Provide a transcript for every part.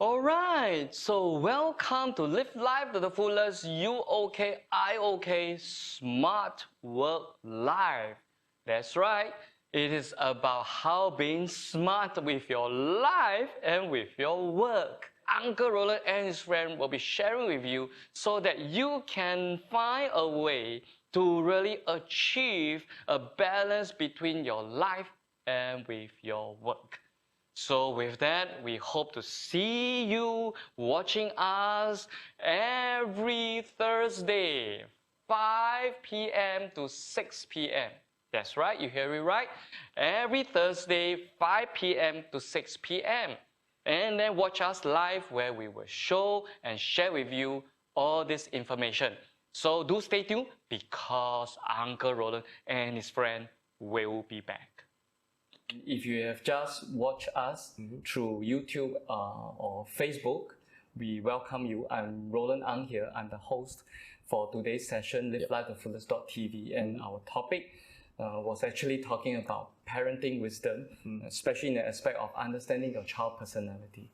Alright, so welcome to Live Life to the Fullest uOk, iOk Smart Work Life. That's right, it is about how being smart with your life and with your work. Uncle Roland and his friend will be sharing with you so that you can find a way to really achieve a balance between your life and with your work. So with that, we hope to see you watching us every Thursday, 5 p.m. to 6 p.m. That's right, you hear it right. Every Thursday, 5 p.m. to 6 p.m. And then watch us live where we will show and share with you all this information. So do stay tuned because Uncle Roland and his friend will be back. If you have just watched us through YouTube or Facebook, we welcome you. I'm Roland Ang here. I'm the host for today's session, Live Life to fullest.tv, and our topic was actually talking about parenting wisdom, especially in the aspect of understanding your child personality.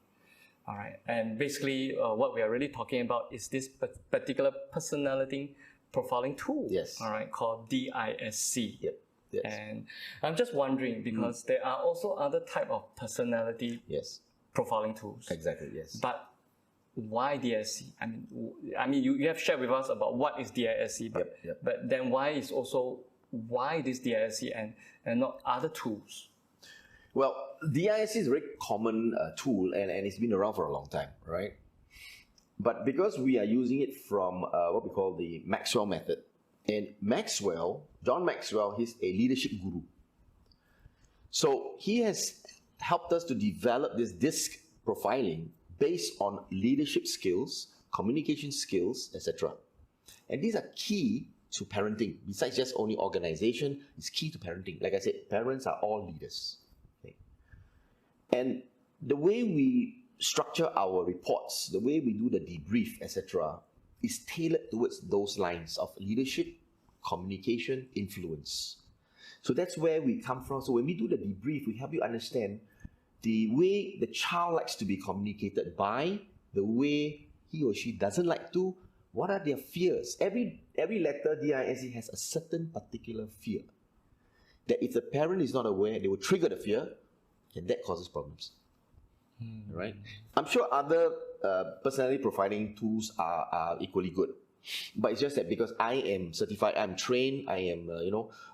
All right, and basically what we are really talking about is this particular personality profiling tool. Yes. All right, called DISC. Yep. Yes. And I'm just wondering because there are also other type of personality profiling tools. Exactly. Yes. But why DISC? I mean, you have shared with us about what is DISC, but then why this DISC and not other tools? Well, DISC is a very common tool and it's been around for a long time, right? But because we are using it from what we call the Maxwell method, and John Maxwell, he's a leadership guru. So he has helped us to develop this DISC profiling based on leadership skills, communication skills, etc. And these are key to parenting. Besides just only organization, it's key to parenting. Like I said, parents are all leaders. Okay? And the way we structure our reports, the way we do the debrief, etc., is tailored towards those lines of leadership, communication, influence. So that's where we come from. So when we do the debrief, we help you understand the way the child likes to be communicated by, the way he or she doesn't like to, what are their fears. Every letter DISC has a certain particular fear that if the parent is not aware, they will trigger the fear, and that causes problems. Right? I'm sure other personality profiling tools are equally good, but it's just that because I am certified, I'm trained, I am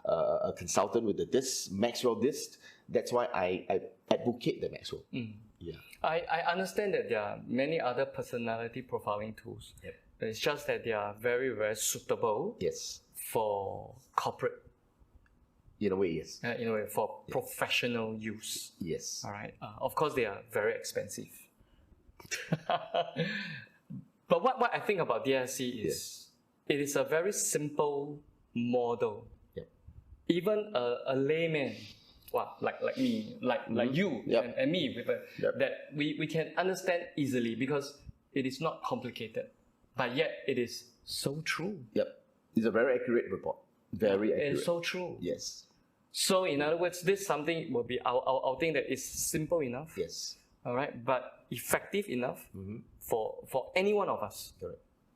a consultant with the DISC, Maxwell DISC. That's why I advocate the Maxwell. Yeah. I understand that there are many other personality profiling tools. Yep. It's just that they are very, very suitable for corporate. In a way, yes. In a way, for professional use. Yes. All right. Of course, they are very expensive. But what I think about DISC is it is a very simple model. Yep. Even a layman, like me, like you and me, that we can understand easily because it is not complicated, but yet it is so true. Yep. It's a very accurate report. Very accurate. It's so true. Yes. So in other words, this something will be our thing that is simple enough. Yes. All right, but effective enough for any one of us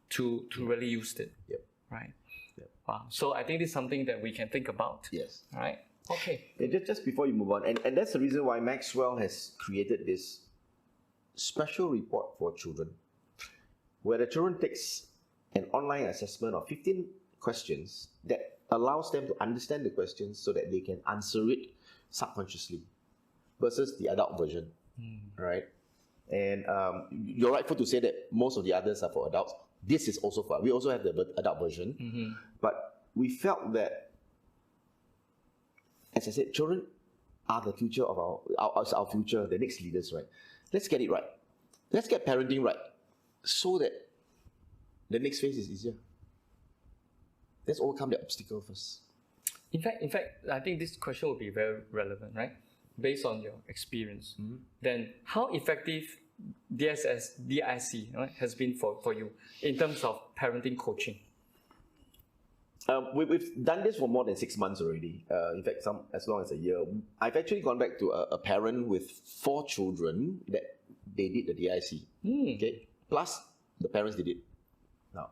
to really use it. Yep. Right. Yep. Wow. So I think this is something that we can think about. Yes. All right. Okay. And just before you move on, and that's the reason why Maxwell has created this special report for children, where the children takes an online assessment of 15 questions that allows them to understand the questions so that they can answer it subconsciously versus the adult version, right? And you're rightful to say that most of the others are for adults. This is also we also have the adult version, but we felt that, as I said, children are the future of our future, the next leaders, right? Let's get it right. Let's get parenting right so that the next phase is easier. Let's overcome the obstacle first. In fact, I think this question will be very relevant, right? Based on your experience. Then how effective DISC has been for you in terms of parenting coaching? We've done this for more than 6 months already. In fact, as long as a year. I've actually gone back to a parent with 4 children that they did the DIC. Okay, plus the parents did it. Now,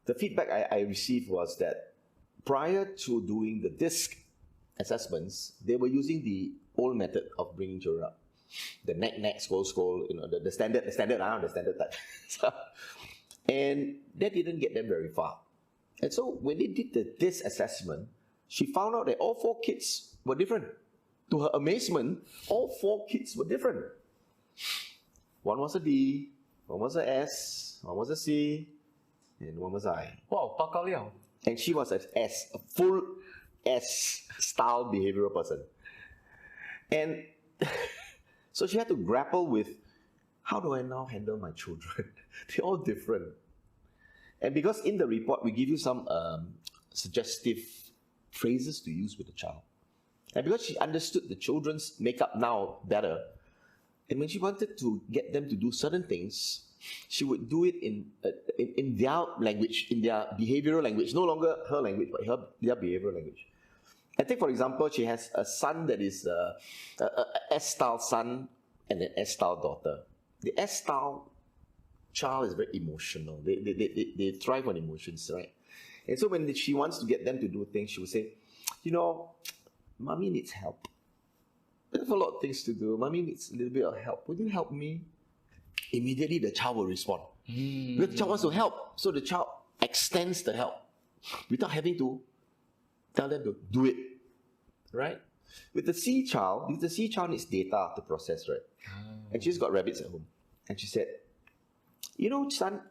the feedback I received was that prior to doing the DISC assessments, they were using the old method of bringing children up. The neck, scold, the standard type. So, and that didn't get them very far. And so when they did the DISC assessment, she found out that all 4 kids were different. To her amazement, all 4 kids were different. One was a D, one was a S, one was a C, and one was I. Wow, 报告了. And she was a S, a full S style behavioral person. And so she had to grapple with, how do I now handle my children? They're all different. And because in the report, we give you some suggestive phrases to use with the child. And because she understood the children's makeup now better, and when she wanted to get them to do certain things, she would do it in their language, in their behavioral language, no longer her language, but their behavioral language. I think, for example, she has a son that is a S-style son and an S-style daughter. The S-style child is very emotional. They thrive on emotions, right? And so when she wants to get them to do things, she will say, Mommy needs help. I have a lot of things to do. Mommy needs a little bit of help. Would you help me? Immediately the child will respond. Because the child wants to help. So the child extends the help without having to tell them to do it. Right? With the C child needs data to process, right? And she's got rabbits at home. And she said, son,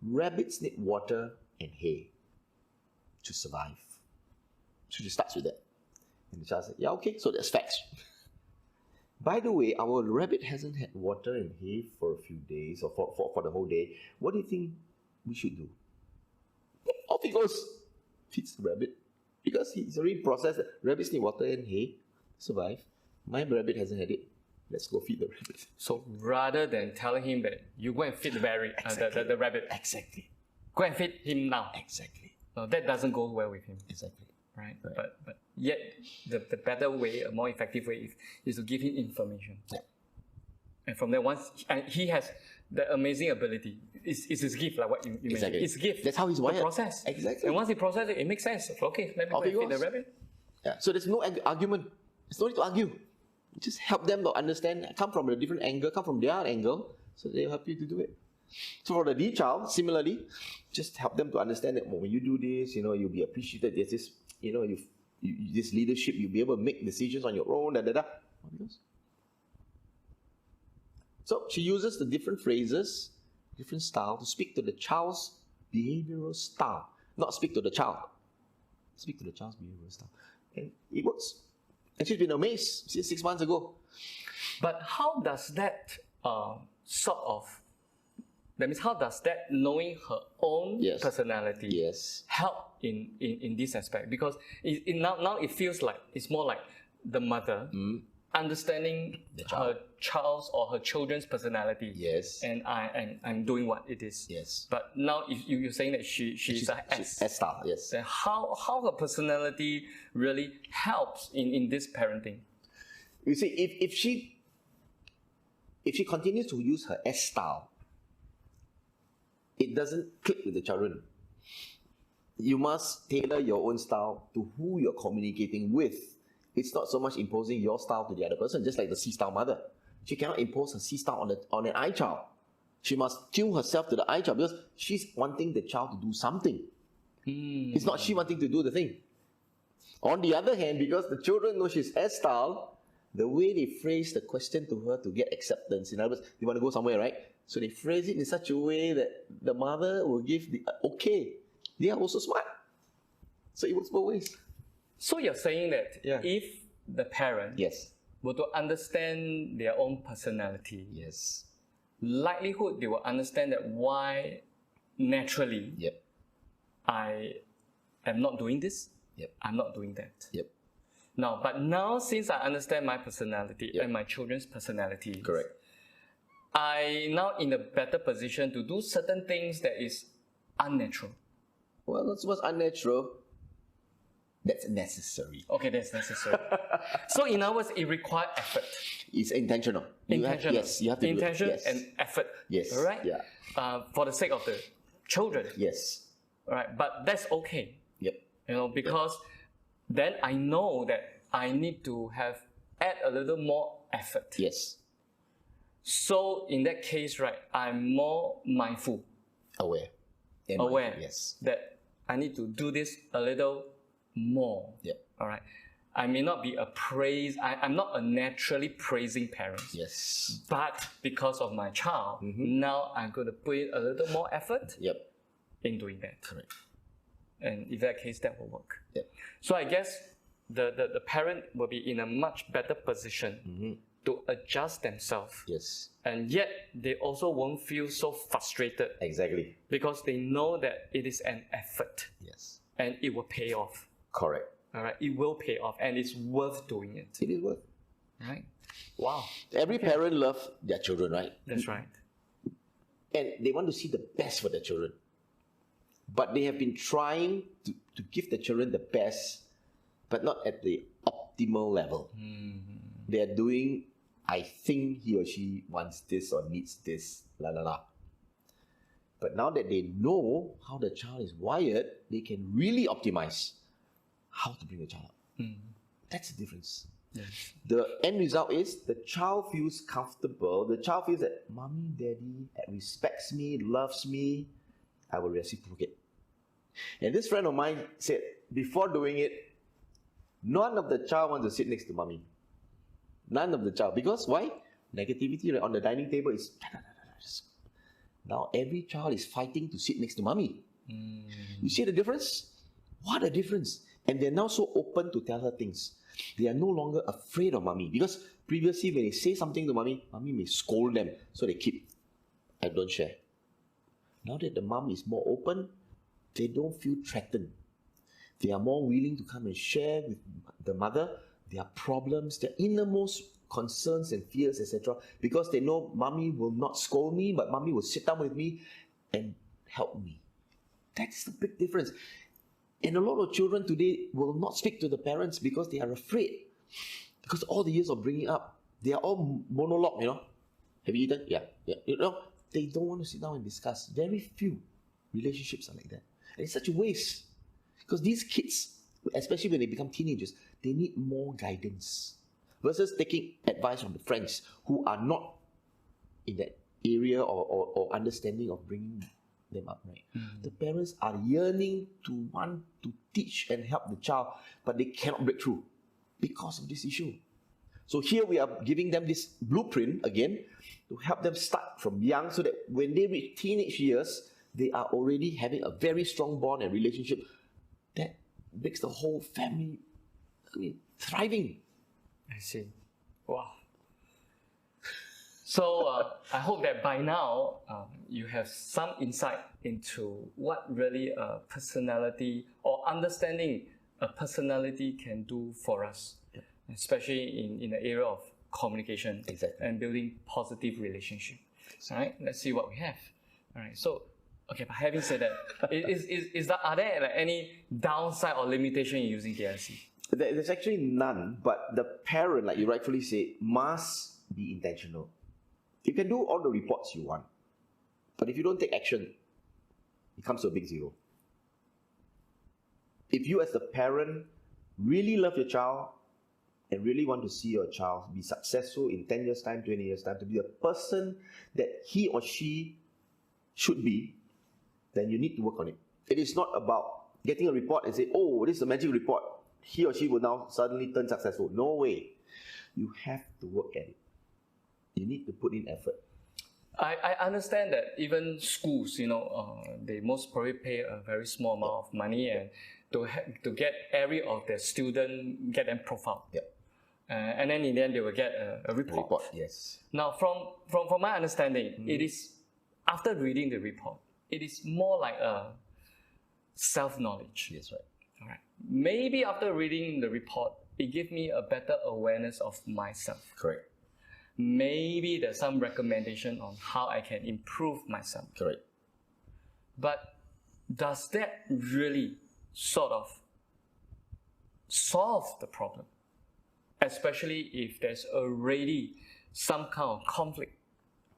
rabbits need water and hay to survive. So she starts with that. And the child said, yeah, okay, so that's facts. By the way, our rabbit hasn't had water and hay for a few days or for the whole day. What do you think we should do? Off he goes, feeds the rabbit. Because he's already processed that rabbits need water and hay to survive. My rabbit hasn't had it. Let's go feed the rabbit. So rather than telling him that you go and feed the rabbit. Exactly. Go and feed him now. Exactly. No, that doesn't go well with him. Exactly. Right? But yet the better way, a more effective way is to give him information. Yeah. And from there, he has the amazing ability. It's his gift, like what you mentioned. It's gift. That's how he's wired. To process. Exactly. And once he processes it, it makes sense. Okay, let me go and feed the rabbit. Yeah. So there's no argument. There's no need to argue. Just help them to understand, come from a different angle, come from their angle, so they'll help you to do it. So for the D child, similarly, just help them to understand that when you do this, you'll be appreciated. There's this, this leadership, you'll be able to make decisions on your own, So she uses the different phrases, different style to speak to the child's behavioral style. Not speak to the child. Speak to the child's behavioral style. And it works. And she's been amazed since 6 months ago. But how does that that means how does that knowing her own personality help in this aspect? Because now it feels like it's more like the mother understanding her child's or her children's personality. Yes. And I'm doing what it is. Yes. But now if you're saying that she's S-style, yes. Then how her personality really helps in this parenting? You see, if she continues to use her S-style, it doesn't click with the children. You must tailor your own style to who you're communicating with. It's not so much imposing your style to the other person, just like the C-style mother. She cannot impose her C-style on an I child. She must tune herself to the I child because she's wanting the child to do something. It's not she wanting to do the thing. On the other hand, because the children know she's S-style, the way they phrase the question to her to get acceptance, in other words, they want to go somewhere, right? So they phrase it in such a way that the mother will give the okay. They are also smart. So it works both ways. So you're saying that if the parent were to understand their own personality, likelihood they will understand that why naturally I am not doing this, I'm not doing that. Now, since I understand my personality and my children's personality, I now in a better position to do certain things that is unnatural. Well, that's what's unnatural. That's necessary. Okay, that's necessary. So in other words, it requires effort. It's intentional. Intentional. Yes, you have to intention do it. Yes. and effort. Yes. All right. Yeah. For the sake of the children. Yes. All right. But that's okay. Yep. Because then I know that I need to add a little more effort. Yes. So in that case, right, I'm more mindful. Aware. Yes. That I need to do this a little more. Yep. All right. I may not be I'm not a naturally praising parent. Yes. But because of my child, now I'm going to put in a little more effort in doing that. Correct. And in that case, that will work. Yep. So I guess the parent will be in a much better position to adjust themselves. Yes. And yet, they also won't feel so frustrated. Exactly. Because they know that it is an effort. Yes. And it will pay off. Correct. All right. It will pay off and it's worth doing it. It is worth. Right? Wow. Every parent loves their children, right? That's right. And they want to see the best for their children. But they have been trying to give the children the best, but not at the optimal level. They are doing, I think he or she wants this or needs this, la la la. But now that they know how the child is wired, they can really optimize how to bring the child up. That's the difference. Yes. The end result is the child feels comfortable. The child feels that mommy, daddy respects me, loves me. I will reciprocate. And this friend of mine said, before doing it, none of the child wants to sit next to mommy. None of the child. Because why? Negativity right, on the dining table is... Now every child is fighting to sit next to mommy. You see the difference? What a difference. And they're now so open to tell her things. They are no longer afraid of mommy. Because previously when they say something to mommy, mommy may scold them. So they keep. I don't share. Now that the mom is more open, they don't feel threatened. They are more willing to come and share with the mother their problems, their innermost concerns and fears, etc. Because they know mommy will not scold me, but mommy will sit down with me and help me. That's the big difference. And a lot of children today will not speak to the parents because they are afraid. Because all the years of bringing up, they are all monologue, Have you eaten? Yeah. They don't want to sit down and discuss. Very few relationships are like that. And it's such a waste. Because these kids, especially when they become teenagers, they need more guidance. Versus taking advice from the friends who are not in that area or understanding of bringing them up, right? The parents are yearning to want to teach and help the child, but they cannot break through because of this issue. So here we are giving them this blueprint again to help them start from young so that when they reach teenage years, they are already having a very strong bond and relationship that makes the whole family, thriving. I see. Wow. So I hope that by now you have some insight into what really a personality or understanding a personality can do for us, especially in the area of communication and building positive relationship. All right, let's see what we have. All right, so okay, but having said that, are there any downside or limitation in using DIC? There's actually none, but the parent, like you rightfully say, must be intentional. You can do all the reports you want, but if you don't take action, it comes to a big zero. If you as the parent really love your child and really want to see your child be successful in 10 years' time, 20 years' time, to be the person that he or she should be, then you need to work on it. It is not about getting a report and say, oh, this is a magic report. He or she will now suddenly turn successful. No way. You have to work at it. You need to put in effort. I understand that even schools, they most probably pay a very small amount of money and to get every of their student, get them profiled. And then in the end, they will get a report. Yes. Now, from my understanding, it is, after reading the report, it is more like a self-knowledge. That's right. All right. Maybe after reading the report, it gives me a better awareness of myself. Correct. Maybe there's some recommendation on how I can improve myself. Correct. But does that really sort of solve the problem, especially if there's already some kind of conflict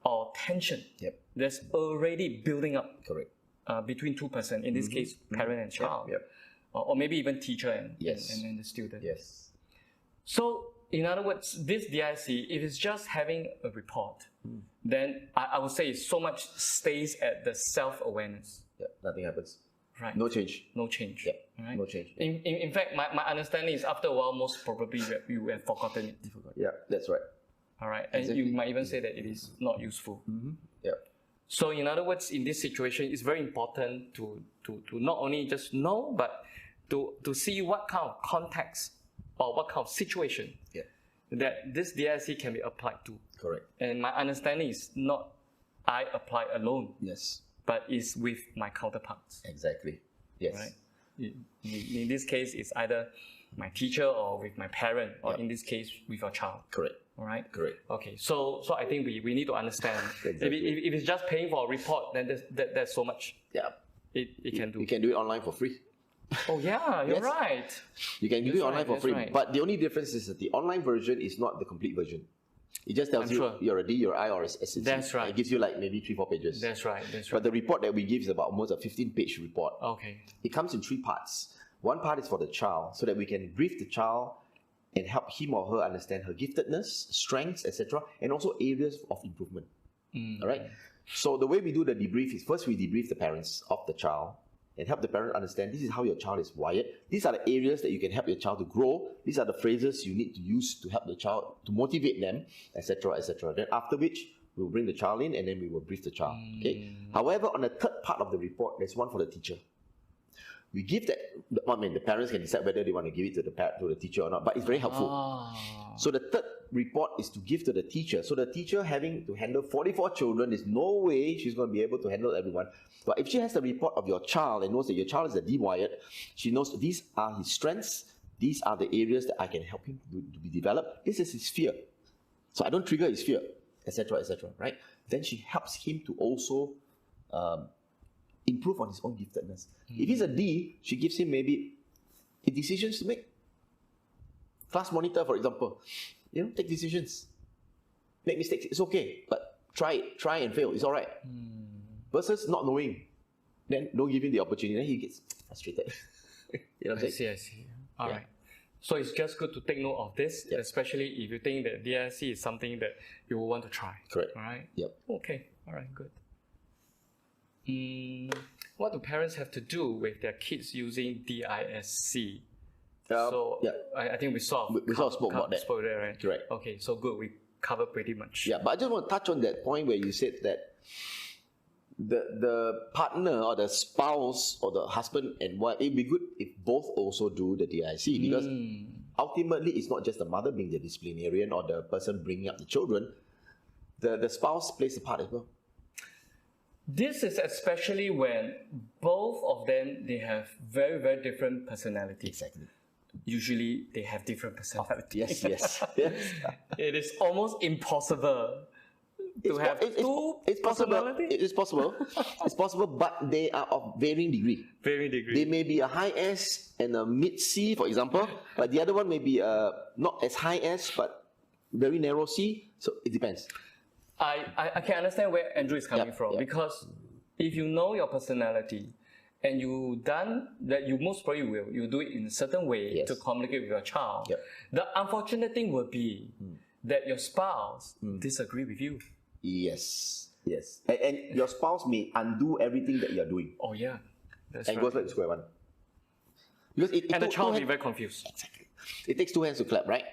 or tension Yep. that's already building up Correct. between two persons, in this case, parent and child, Yep. or maybe even teacher and, Yes. and the student. Yes. So, in other words, this DIC, if it's just having a report, then I would say so much stays at the self-awareness. Yep. Nothing happens. Right. No change. No change. Yep. Right? No change. In fact, my understanding is after a while, most probably you have forgotten it. Yeah, that's right. All right. And Exactly. you might even say that it is not useful. Yeah. So in other words, in this situation, it's very important to not only just know, but to see what kind of context or what kind of situation Yeah. that this DIC can be applied to. Correct. And my understanding is not I apply alone, Yes. but is with my counterparts. Exactly. Yes. Right? In this case, it's either my teacher or with my parent, or in this case, with your child. Correct. All right? Correct. Okay, so I think we need to understand. Exactly. If it's just paying for a report, then there's so much Yeah. it can do. You can do it online for free. Oh yeah, you're Yes. right. You can do That's it online right, for that's free. right. But the only difference is that the online version is not the complete version. It just tells I'm you sure. you're a D, you're I, or a SSC. That's right. It gives you like maybe 3-4 pages. That's right. That's But right. the report that we give is about almost a 15-page report. Okay. It comes in 3 parts. One part is for the child, so that we can brief the child and help him or her understand her giftedness, strengths, etc., and also areas of improvement. All right. So the way we do the debrief is first we debrief the parents of the child and help the parent understand this is how your child is wired. These are the areas that you can help your child to grow. These are the phrases you need to use to help the child, to motivate them, etc., etc. Then after which, we'll bring the child in and then we will brief the child. Okay. However, on the third part of the report, there's one for the teacher. We give that, I mean, the parents can decide whether they want to give it to the teacher or not, but it's very helpful. So the third report is to give to the teacher. So the teacher having to handle 44 children, there's no way she's going to be able to handle everyone. But if she has the report of your child and knows that your child is a D-wired, she knows these are his strengths, these are the areas that I can help him to be developed, this is his fear. So I don't trigger his fear, etc., right? Then she helps him to also improve on his own giftedness. If he's a D, she gives him maybe decisions to make. Class monitor, for example, take decisions. Make mistakes, it's okay, but try and fail, it's all right. Versus not knowing, then don't give him the opportunity, then he gets frustrated. You know what I'm saying? I see. All right. So it's just good to take note of this, especially if you think that DIC is something that you will want to try. Correct. All right? Yep. Okay. All right, good. What do parents have to do with their kids using DISC? I think we sort of spoke about that. Spoke there, right? Correct. Okay, so good. We covered pretty much. Yeah, but I just want to touch on that point where you said that the partner or the spouse or the husband and wife, it'd be good if both also do the DIC, because ultimately it's not just the mother being the disciplinarian or the person bringing up the children. The spouse plays a part as well. This is especially when both of them, they have very, very different personalities. Exactly. Usually they have different personalities. Yes. It is almost impossible to have two personalities. It is possible. It's possible, but they are of varying degree. Varying degree. They may be a high S and a mid C, for example, but the other one may be not as high S, but very narrow C. So it depends. I can understand where Andrew is coming from, because if you know your personality and you done that, you most probably will. You do it in a certain way to communicate with your child. The unfortunate thing will be that your spouse disagree with you. Yes. And your spouse may undo everything that you're doing. Oh yeah, that's and right. goes back to square one. Because the child will be very confused. Exactly. It takes 2 hands to clap, right?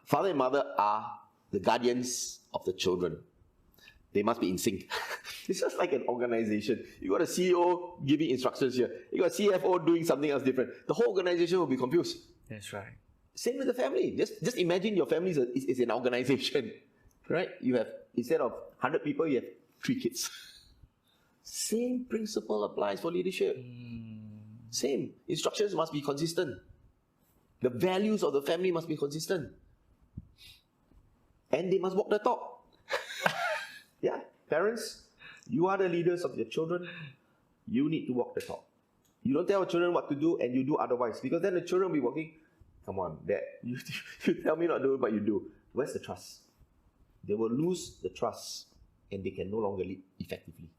Father and mother are the guardians of the children. They must be in sync. It's just like an organization. You got a CEO giving instructions here. You got a CFO doing something else different. The whole organization will be confused. That's right. Same with the family. Just imagine your family is an organization, right? You have, instead of 100 people, you have 3 kids. Same principle applies for leadership. Same. Instructions must be consistent. The values of the family must be consistent. And they must walk the talk. Yeah, parents, you are the leaders of your children. You need to walk the talk. You don't tell children what to do and you do otherwise, because then the children will be walking, come on, Dad, you tell me not to do what you do. Where's the trust? They will lose the trust and they can no longer lead effectively.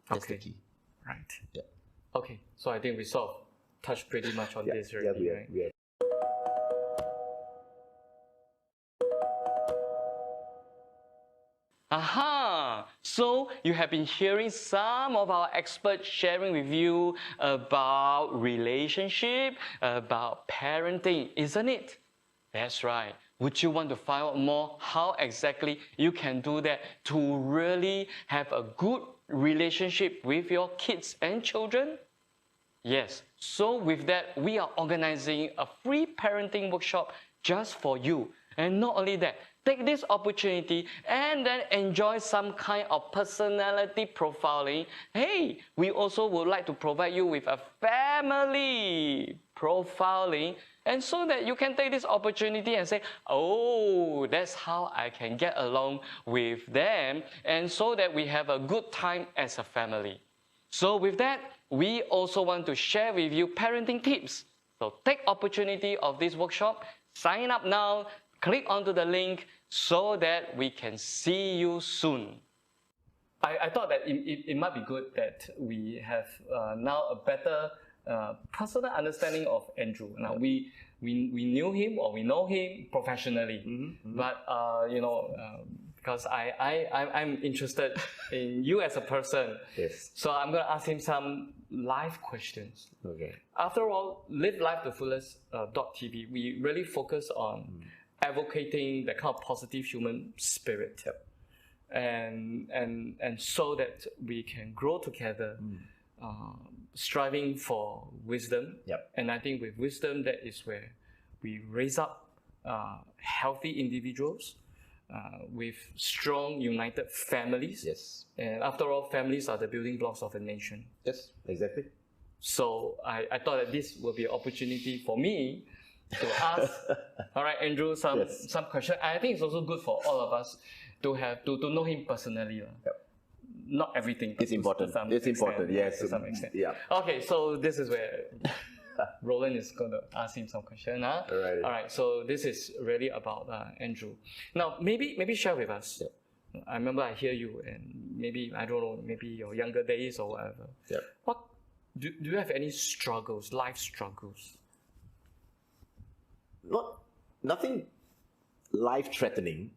That's the key. Right. Yeah. Okay, so I think we sort of touched pretty much on this already, we right? are. Aha! So you have been hearing some of our experts sharing with you about relationship, about parenting, isn't it? That's right. Would you want to find out more how exactly you can do that to really have a good relationship with your kids and children? Yes. So with that, we are organizing a free parenting workshop just for you. And not only that, take this opportunity and then enjoy some kind of personality profiling. Hey, we also would like to provide you with a family profiling, and so that you can take this opportunity and say, oh, that's how I can get along with them, and so that we have a good time as a family. So with that, we also want to share with you parenting tips. So take opportunity of this workshop, sign up now, click onto the link so that we can see you soon. I thought that it might be good that we have now a better personal understanding of Andrew. Now we knew him, or we know him professionally, but because I'm interested in you as a person, Yes. so I'm going to ask him some live questions. Okay. After all, Live Life the Fullest .tv, we really focus on advocating that kind of positive human spirit, and so that we can grow together, striving for wisdom. Yep. And I think with wisdom, that is where we raise up healthy individuals with strong, united families. Yes. And after all, families are the building blocks of a nation. Yes, exactly. So I thought that this will be an opportunity for me to ask, all right, Andrew, some questions. I think it's also good for all of us to have to know him personally. Yep. Not everything. It's important. It's important, yes. To some extent. Yeah. Okay, so this is where Roland is going to ask him some questions. Huh? Alrighty. All right, so this is really about Andrew. Now, maybe share with us. Yep. I remember I hear you, and maybe, I don't know, maybe your younger days or whatever. Yep. What do you have any struggles, life struggles? Nothing life-threatening,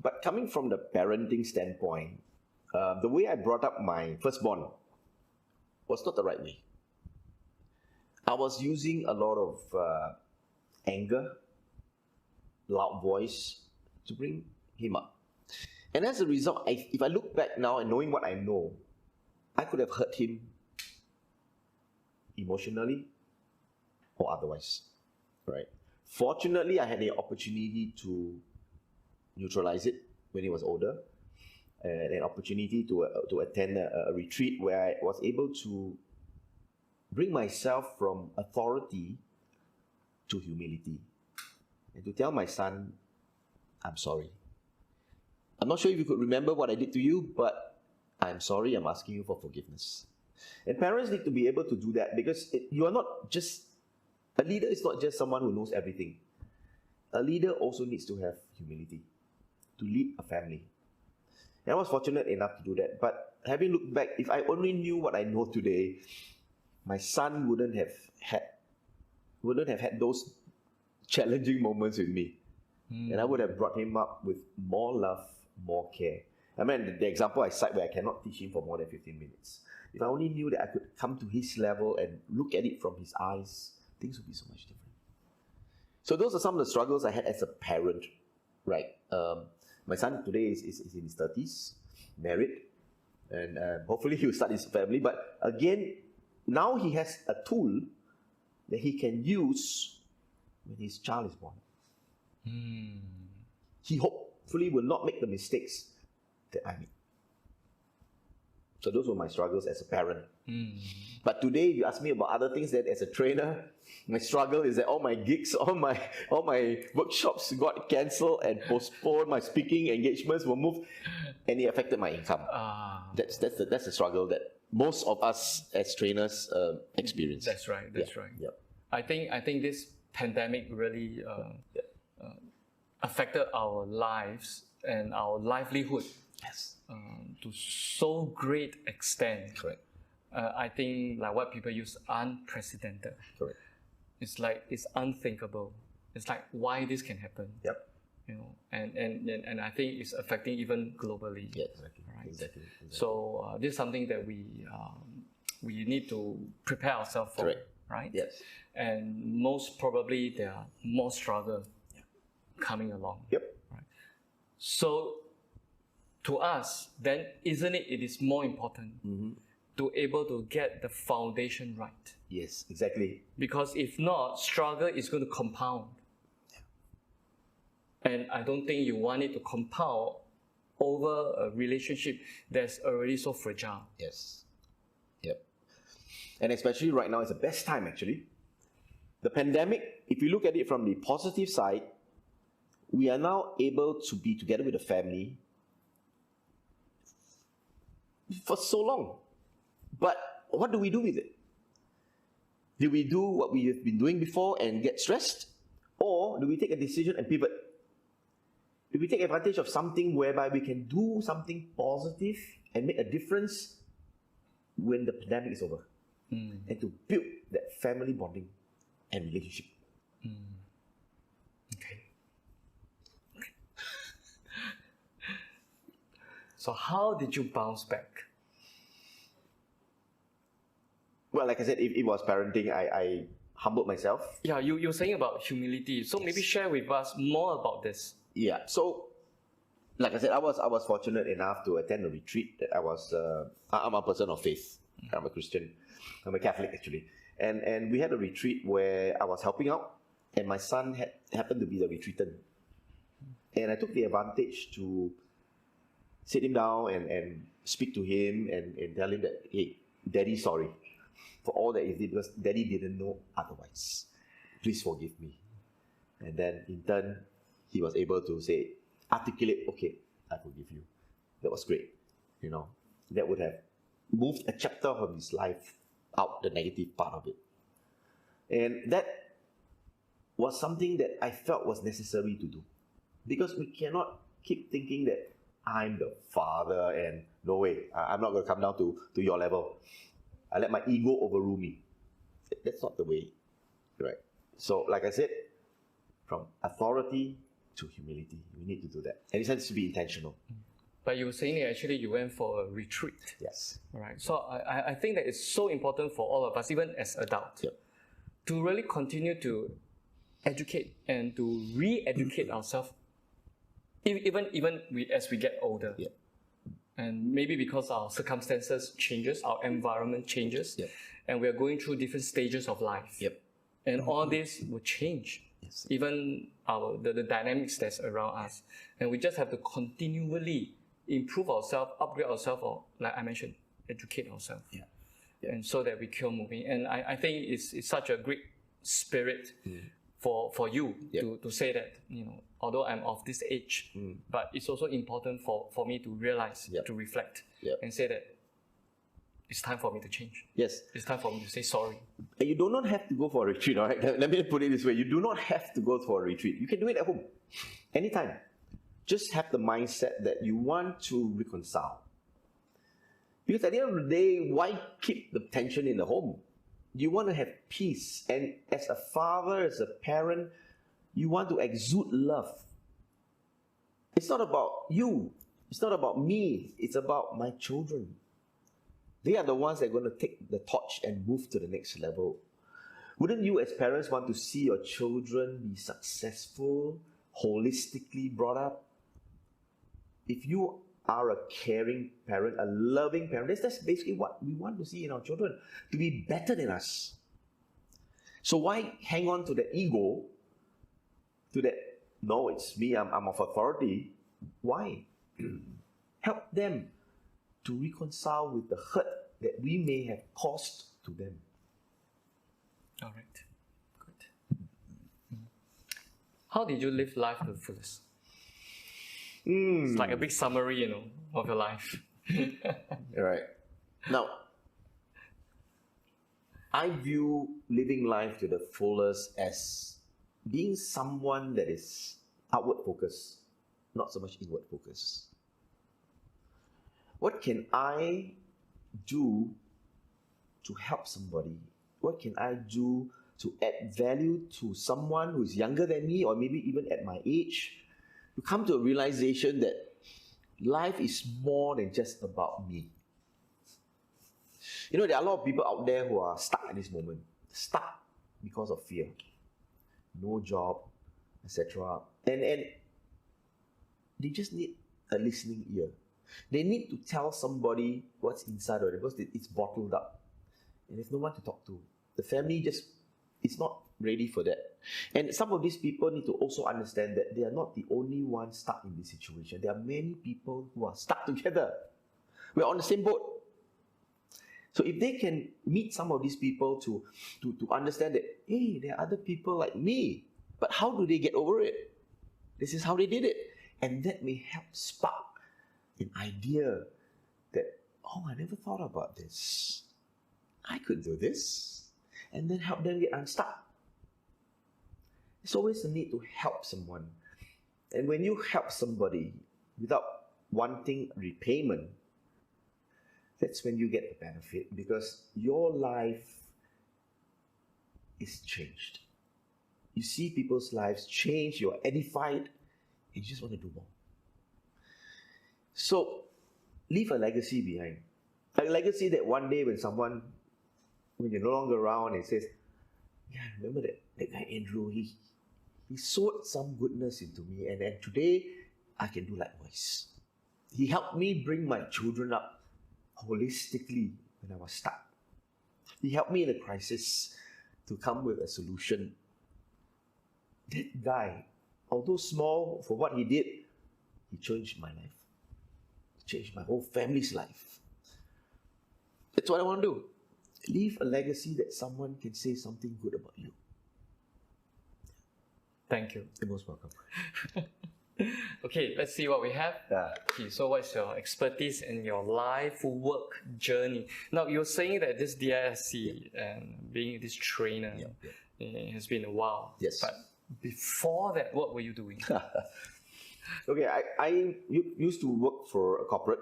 but coming from the parenting standpoint, the way I brought up my firstborn was not the right way. I was using a lot of anger, loud voice to bring him up. And as a result, if I look back now and knowing what I know, I could have hurt him emotionally or otherwise, right? Fortunately, I had the opportunity to neutralize it when he was older, and an opportunity to attend a retreat where I was able to bring myself from authority to humility, and to tell my son, I'm sorry. I'm not sure if you could remember what I did to you, but I'm sorry, I'm asking you for forgiveness. And parents need to be able to do that, because you are not just, a leader is not just someone who knows everything. A leader also needs to have humility to lead a family. And I was fortunate enough to do that. But having looked back, if I only knew what I know today, my son wouldn't have had those challenging moments with me. And I would have brought him up with more love, more care. I mean, the example I cite where I cannot teach him for more than 15 minutes. If I only knew that I could come to his level and look at it from his eyes, things would be so much different. So those are some of the struggles I had as a parent, right? My son today is in his 30s, married, and hopefully he will start his family. But again, now he has a tool that he can use when his child is born. He hopefully will not make the mistakes that I made. So those were my struggles as a parent. But today, if you ask me about other things, that as a trainer, my struggle is that all my gigs, all my workshops got cancelled and postponed. My speaking engagements were moved, and it affected my income. That's the struggle most of us as trainers experience. That's right. That's right. Yep. I think this pandemic really affected our lives and our livelihood Yes. to so great extent. Correct. I think like what people use, unprecedented. Correct. It's like it's unthinkable. It's like why this can happen. Yep. You know, and I think it's affecting even globally. Yeah, exactly. Right. Exactly. So this is something that we need to prepare ourselves for. Correct. Right. Yes. And most probably there are more struggle coming along. Yep. Right. So to us, then isn't it is more important to able to get the foundation right? Yes, exactly. Because if not, struggle is going to compound. And I don't think you want it to compound over a relationship that's already so fragile. Yes. Yep. And especially right now is the best time actually. The pandemic, if you look at it from the positive side, we are now able to be together with the family for so long. But what do we do with it? Do we do what we have been doing before and get stressed? Or do we take a decision and pivot? Do we take advantage of something whereby we can do something positive and make a difference when the pandemic is over? And to build that family bonding and relationship. Okay. So how did you bounce back? Well, like I said, if it was parenting, I humbled myself. Yeah, you're saying about humility. So maybe share with us more about this. Yeah. So, like I said, I was fortunate enough to attend a retreat. That I'm a person of faith. I'm a Christian. I'm a Catholic actually. And we had a retreat where I was helping out, and my son happened to be the retreatant. And I took the advantage to sit him down and speak to him and tell him that, hey, Daddy, sorry for all that he did because Daddy didn't know otherwise. Please forgive me. And then in turn, he was able to articulate, okay, I forgive you. That was great. You know, that would have moved a chapter of his life out, the negative part of it. And that was something that I felt was necessary to do. Because we cannot keep thinking that I'm the father and no way, I'm not going to come down to your level. I let my ego overrule me. That's not the way, right? So, like I said, from authority to humility, we need to do that. And it has to be intentional. But you were saying that actually you went for a retreat. Yes. All right. So I think that it's so important for all of us, even as adults, to really continue to educate and to re-educate ourselves, even as we get older. Yep. And maybe because our circumstances changes, our environment changes, and we are going through different stages of life. Yep. And all this will change. Yes. Even the dynamics that's around us. And we just have to continually improve ourselves, upgrade ourselves, or like I mentioned, educate ourselves. Yeah. And so that we keep moving. And I think it's such a great spirit for you to say that, you know, although I'm of this age, but it's also important for me to realize, to reflect, and say that it's time for me to change. Yes. It's time for me to say sorry. And you do not have to go for a retreat, all right? Let me put it this way. You do not have to go for a retreat. You can do it at home, anytime. Just have the mindset that you want to reconcile. Because at the end of the day, why keep the tension in the home? You want to have peace. And as a father, as a parent, you want to exude love. It's not about you. It's not about me. It's about my children. They are the ones that are going to take the torch and move to the next level. Wouldn't you as parents want to see your children be successful, holistically brought up? If you are a caring parent, a loving parent, that's basically what we want to see in our children, to be better than us. So why hang on to the ego, to that, no, it's me, I'm of authority. Why? Help them to reconcile with the hurt that we may have caused to them. All right. Good. How did you live life to the fullest? It's like a big summary, you know, of your life. All right. Now, I view living life to the fullest as being someone that is outward focused, not so much inward focused. What can I do to help somebody? What can I do to add value to someone who is younger than me, or maybe even at my age? You come to a realization that life is more than just about me. You know, there are a lot of people out there who are stuck at this moment, stuck because of fear, no job, etc. And they just need a listening ear. They need to tell somebody what's inside of them because it's bottled up. And there's no one to talk to. The family just is not ready for that. And some of these people need to also understand that they are not the only ones stuck in this situation. There are many people who are stuck together. We're on the same boat. So if they can meet some of these people to understand that, hey, there are other people like me, but how do they get over it? This is how they did it. And that may help spark an idea that, oh, I never thought about this. I could do this. And then help them get unstuck. There's always a need to help someone. And when you help somebody without wanting repayment, that's when you get the benefit, because your life is changed. You see people's lives change, you're edified, and you just want to do more. So, leave a legacy behind. A legacy that one day when you're no longer around, and says, yeah, remember that guy Andrew, he sowed some goodness into me, and then today I can do likewise. He helped me bring my children up holistically when I was stuck. He helped me in a crisis to come with a solution. That guy, although small for what he did, he changed my life. He changed my whole family's life. That's what I want to do. Leave a legacy that someone can say something good about you. Thank you. You're most welcome. Okay, let's see what we have. Okay, so what's your expertise in your life work journey? Now, you're saying that this DISC and being this trainer it has been a while. Yes. But before that, what were you doing? Okay, I used to work for a corporate,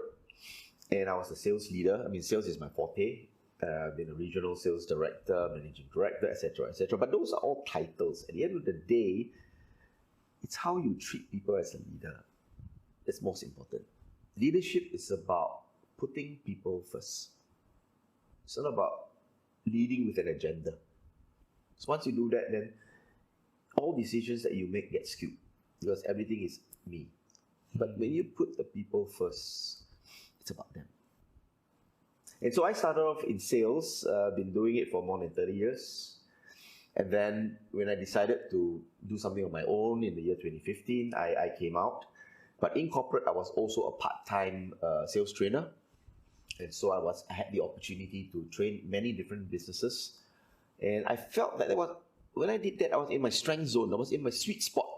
and I was a sales leader. I mean, sales is my forte. I've been a regional sales director, managing director, etc., etc. But those are all titles. At the end of the day, it's how you treat people as a leader that's most important. Leadership is about putting people first. It's not about leading with an agenda. So once you do that, then all decisions that you make get skewed because everything is me. But when you put the people first, it's about them. And so I started off in sales, been doing it for more than 30 years. And then when I decided to do something on my own in the year 2015, I came out. But in corporate, I was also a part-time sales trainer. And so I had the opportunity to train many different businesses. And I felt that when I did that, I was in my strength zone. I was in my sweet spot.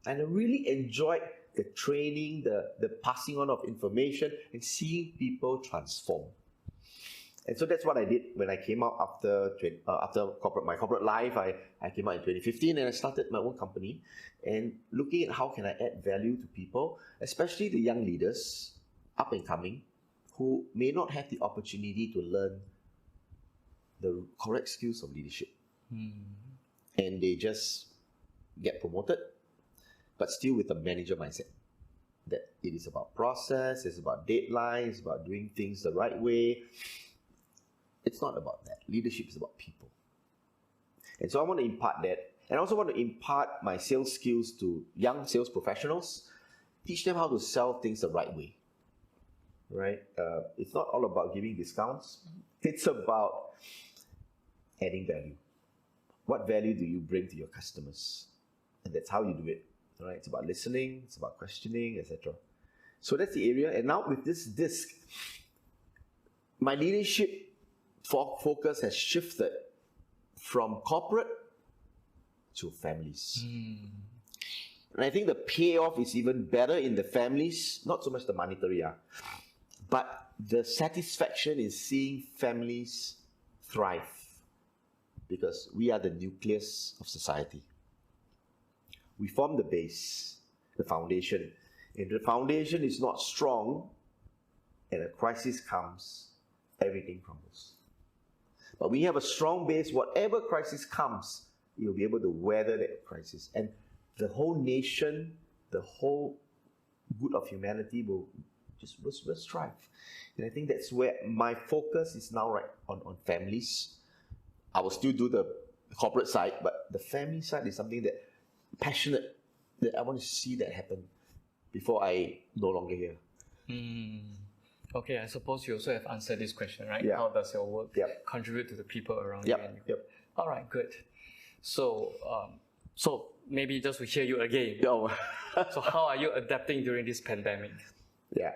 And I really enjoyed the training, the passing on of information, and seeing people transform. And so that's what I did when I came out after my corporate life. I came out in 2015 and I started my own company and looking at how can I add value to people, especially the young leaders, up and coming, who may not have the opportunity to learn the correct skills of leadership. And they just get promoted, but still with a manager mindset. That it is about process, it's about deadlines, it's about doing things the right way. It's not about that. Leadership is about people. And so I want to impart that. And I also want to impart my sales skills to young sales professionals, teach them how to sell things the right way. Right? It's not all about giving discounts. It's about adding value. What value do you bring to your customers? And that's how you do it. Right? It's about listening, it's about questioning, etc. So that's the area. And now with this disc, my leadership focus has shifted from corporate to families. And I think the payoff is even better in the families, not so much the monetary, but the satisfaction is seeing families thrive, because we are the nucleus of society. We form the base, the foundation. If the foundation is not strong and a crisis comes, everything crumbles. But when you have a strong base, whatever crisis comes, you'll be able to weather that crisis. And the whole nation, the whole good of humanity will strive. And I think that's where my focus is now, right, on families. I will still do the corporate side, but the family side is something that passionate, that I want to see that happen before I no longer here. Okay, I suppose you also have answered this question, right? Yeah. How does your work Yep. contribute to the people around Yep. you? And you? Yep. All right, good. So, so maybe just to hear you again. Oh. So how are you adapting during this pandemic? Yeah.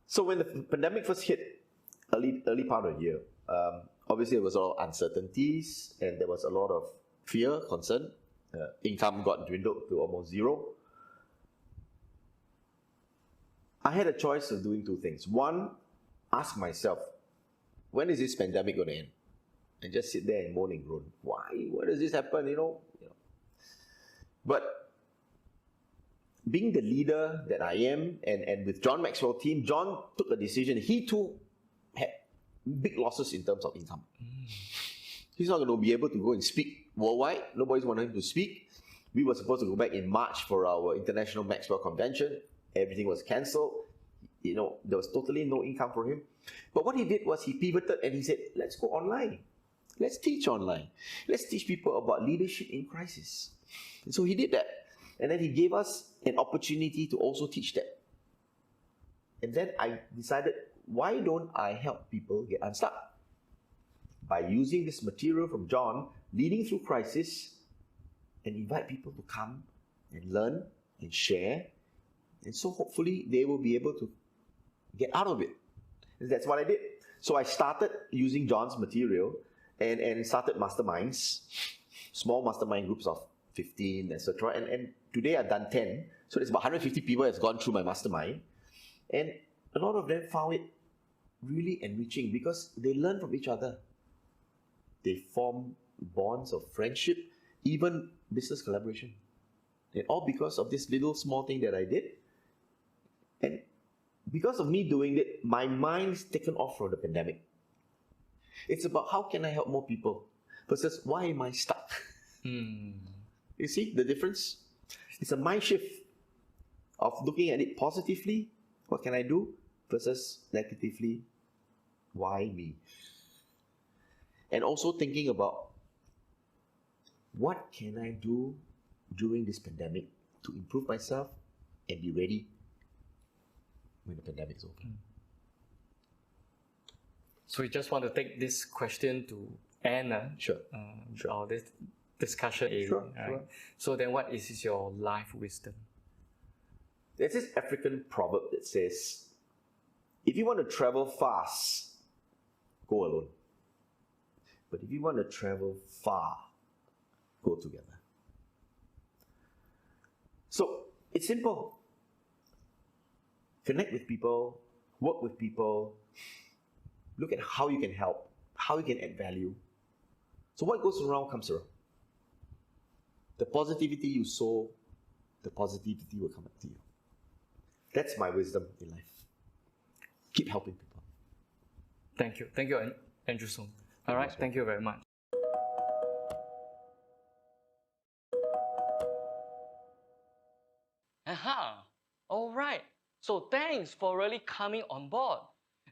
So when the pandemic first hit, early part of the year, obviously there was a lot of uncertainties and there was a lot of fear, concern. Income got dwindled to almost zero. I had a choice of doing two things. One, ask myself, when is this pandemic going to end? And just sit there and moan and groan. Why does this happen? But being the leader that I am, and with John Maxwell's team, John took a decision. He too had big losses in terms of income. He's not going to be able to go and speak worldwide. Nobody's wanting him to speak. We were supposed to go back in March for our International Maxwell Convention. Everything was cancelled. There was totally no income for him. But what he did was he pivoted and he said, let's go online. Let's teach online. Let's teach people about leadership in crisis. And so he did that. And then he gave us an opportunity to also teach that. And then I decided, why don't I help people get unstuck? By using this material from John, leading through crisis, and invite people to come and learn and share. And so hopefully they will be able to get out of it. And that's what I did. So I started using John's material and started masterminds, small mastermind groups of 15, etc. And today I've done 10. So there's about 150 people that's gone through my mastermind. And a lot of them found it really enriching because they learn from each other. They form bonds of friendship, even business collaboration. And all because of this little small thing that I did. And because of me doing it, my mind's taken off from the pandemic. It's about how can I help more people versus why am I stuck? You see the difference? It's a mind shift of looking at it positively, what can I do, versus negatively, why me? And also thinking about what can I do during this pandemic to improve myself and be ready when the pandemic is over. So we just want to take this question to Anna. Sure. Our discussion area. Sure, right? sure. So then what is your life wisdom? There's this African proverb that says, if you want to travel fast, go alone. But if you want to travel far, go together. So it's simple. Connect with people, work with people, look at how you can help, how you can add value. So what goes around comes around. The positivity you sow, the positivity will come back to you. That's my wisdom in life. Keep helping people. Thank you. Thank you, Andrew Song. All right, thank you very much. Aha! All right. So thanks for really coming on board.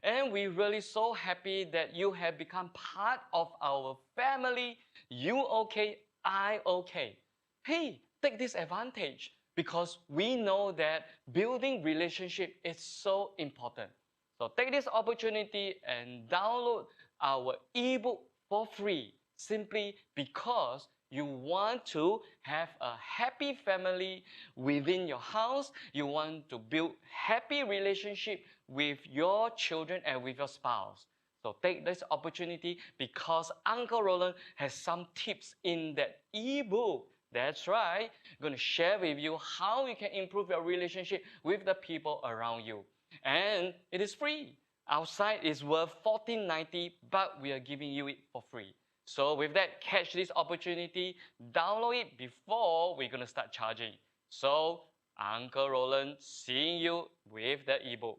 And we're really so happy that you have become part of our family, uOk, iOk. Hey, take this advantage because we know that building relationship is so important. So take this opportunity and download our ebook for free simply because you want to have a happy family within your house. You want to build happy relationship with your children and with your spouse. So take this opportunity because Uncle Roland has some tips in that ebook. That's right. I'm going to share with you how you can improve your relationship with the people around you. And it is free. Outside is worth $14.90, but we are giving you it for free. So with that, catch this opportunity, download it before we're gonna start charging. So Uncle Roland seeing you with the ebook.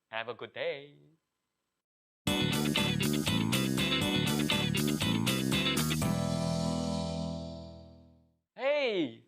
Have a good day. Hey,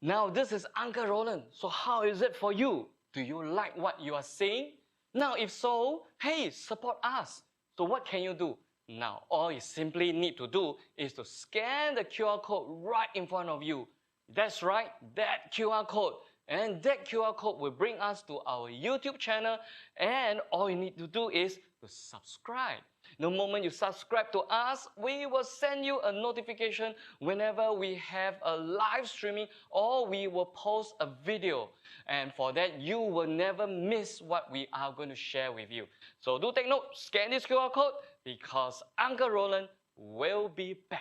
now this is Uncle Roland. So how is it for you? Do you like what you are seeing? Now if so, hey, support us. So what can you do? Now all you simply need to do is to scan the QR code right in front of you. That's right, that QR code. And that QR code will bring us to our YouTube channel, and all you need to do is to subscribe. The moment you subscribe to us, we will send you a notification whenever we have a live streaming or we will post a video. And for that, you will never miss what we are going to share with you. So do take note, scan this QR code because Uncle Roland will be back.